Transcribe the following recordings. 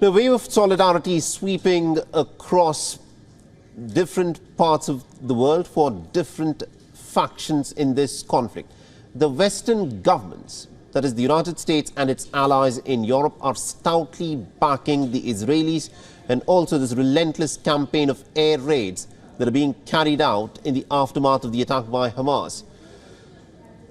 The wave of solidarity is sweeping across different parts of the world for different factions in this conflict. The Western governments, that is the United States and its allies in Europe, are stoutly backing the Israelis and also this relentless campaign of air raids that are being carried out in the aftermath of the attack by Hamas.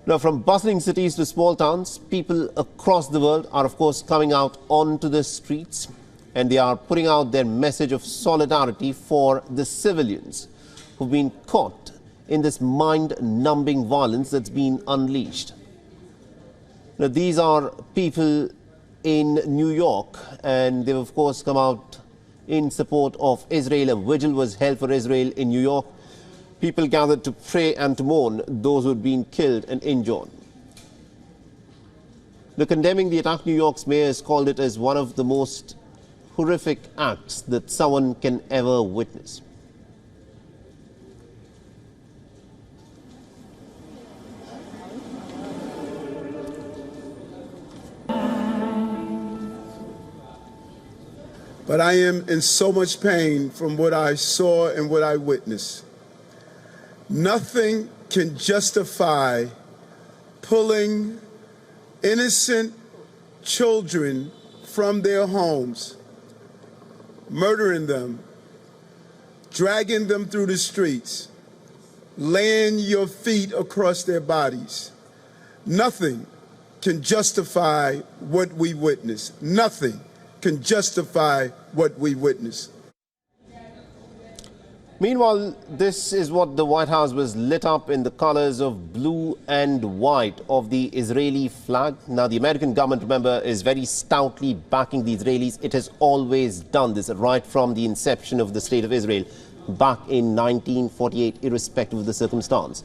Now, from bustling cities to small towns, people across the world are, of course, coming out onto the streets, and they are putting out their message of solidarity for the civilians who've been caught in this mind-numbing violence that's been unleashed. Now, these are people in New York, and they've, of course, come out in support of Israel. A vigil was held for Israel in New York. People gathered to pray and to mourn those who had been killed and injured. Now, condemning the attack, New York's mayor has called it as one of the most horrific acts that someone can ever witness. But I am in so much pain from what I saw and what I witnessed. Nothing can justify pulling innocent children from their homes, murdering them, dragging them through the streets, laying your feet across their bodies. Nothing can justify what we witnessed. Nothing can justify what we witnessed. Meanwhile, this is what the White House was lit up in the colors of blue and white of the Israeli flag. Now, the American government, remember, is very stoutly backing the Israelis. It has always done this right from the inception of the State of Israel back in 1948, irrespective of the circumstance.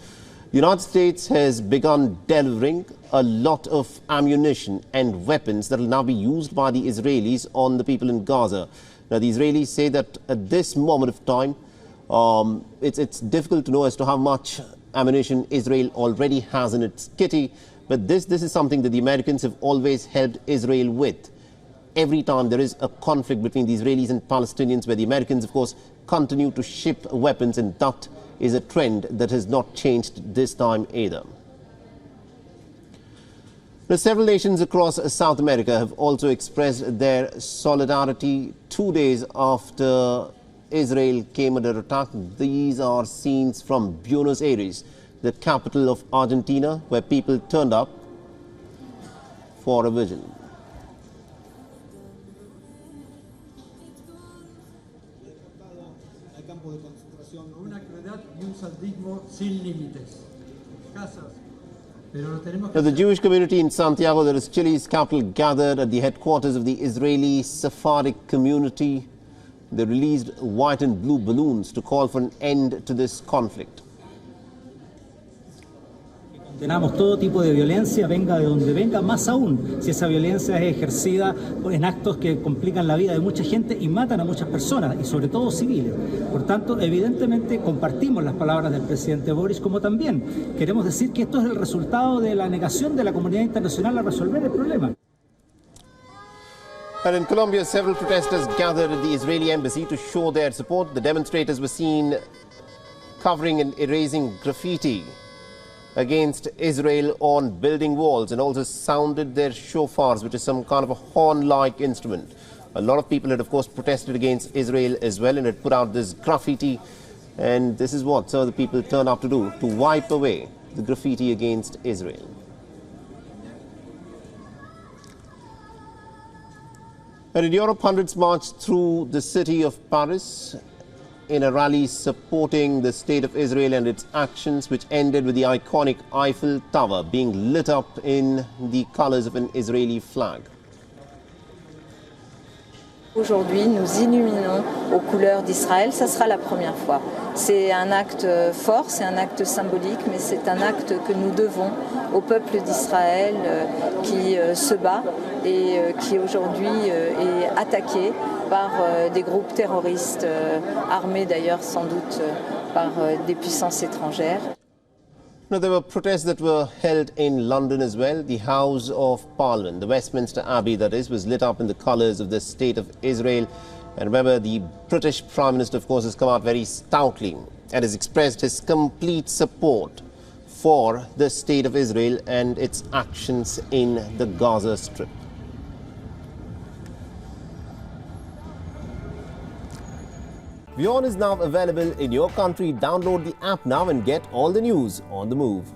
The United States has begun delivering a lot of ammunition and weapons that will now be used by the Israelis on the people in Gaza. Now, the Israelis say that at this moment of time, it's difficult to know as to how much ammunition Israel already has in its kitty, but this is something that the Americans have always helped Israel with. Every time there is a conflict between the Israelis and Palestinians, where the Americans, of course, continue to ship weapons, and that is a trend that has not changed this time either. Now, several nations across South America have also expressed their solidarity 2 days after Israel came under attack. These are scenes from Buenos Aires, the capital of Argentina, where people turned up for a vigil. Now, the Jewish community in Santiago, that is Chile's capital, gathered at the headquarters of the Israeli Sephardic community. They released white and blue balloons to call for an end to this conflict. Condenamos todo tipo de violencia, venga de donde venga, más aún si esa violencia es ejercida en actos que complican la vida de mucha gente y matan a muchas personas, y sobre todo civiles. Por tanto, evidentemente compartimos las palabras del presidente Boris, como también queremos decir que esto es el resultado de la negación de la comunidad internacional a resolver el problema. And in Colombia, several protesters gathered at the Israeli embassy to show their support. The demonstrators were seen covering and erasing graffiti against Israel on building walls, and also sounded their shofars, which is some kind of a horn-like instrument. A lot of people had, of course, protested against Israel as well, and had put out this graffiti. And this is what some of the people turned out to do, to wipe away the graffiti against Israel. And in Europe, hundreds marched through the city of Paris in a rally supporting the State of Israel and its actions, which ended with the iconic Eiffel Tower being lit up in the colors of an Israeli flag. Aujourd'hui, nous illuminons aux couleurs d'Israël. Ça sera la première fois. C'est un acte fort, c'est un acte symbolique, mais c'est un acte que nous devons au peuple d'Israël qui se bat et qui aujourd'hui est attaqué par des groupes terroristes armés d'ailleurs sans doute par des puissances étrangères. Now, there were protests that were held in London as well. The House of Parliament, the Westminster Abbey that is, was lit up in the colours of the State of Israel. And remember, the British Prime Minister, of course, has come out very stoutly and has expressed his complete support for the State of Israel and its actions in the Gaza Strip. WION is now available in your country. Download the app now and get all the news on the move.